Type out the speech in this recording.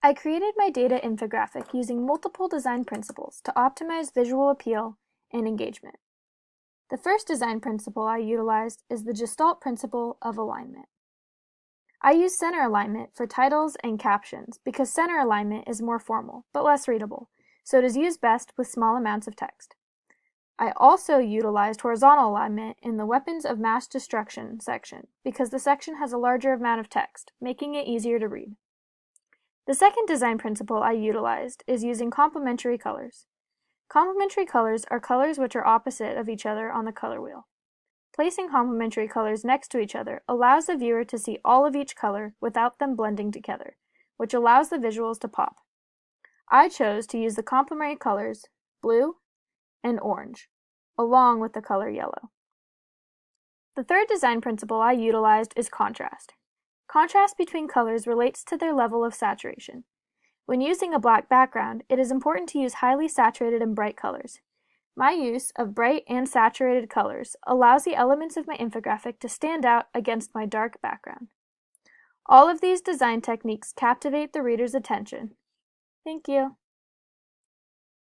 I created my data infographic using multiple design principles to optimize visual appeal and engagement. The first design principle I utilized is the Gestalt principle of alignment. I use center alignment for titles and captions because center alignment is more formal, but less readable, so it is used best with small amounts of text. I also utilized horizontal alignment in the Weapons of Mass Destruction section because the section has a larger amount of text, making it easier to read. The second design principle I utilized is using complementary colors. Complementary colors are colors which are opposite of each other on the color wheel. Placing complementary colors next to each other allows the viewer to see all of each color without them blending together, which allows the visuals to pop. I chose to use the complementary colors blue and orange, along with the color yellow. The third design principle I utilized is contrast. Contrast between colors relates to their level of saturation. When using a black background, it is important to use highly saturated and bright colors. My use of bright and saturated colors allows the elements of my infographic to stand out against my dark background. All of these design techniques captivate the reader's attention. Thank you.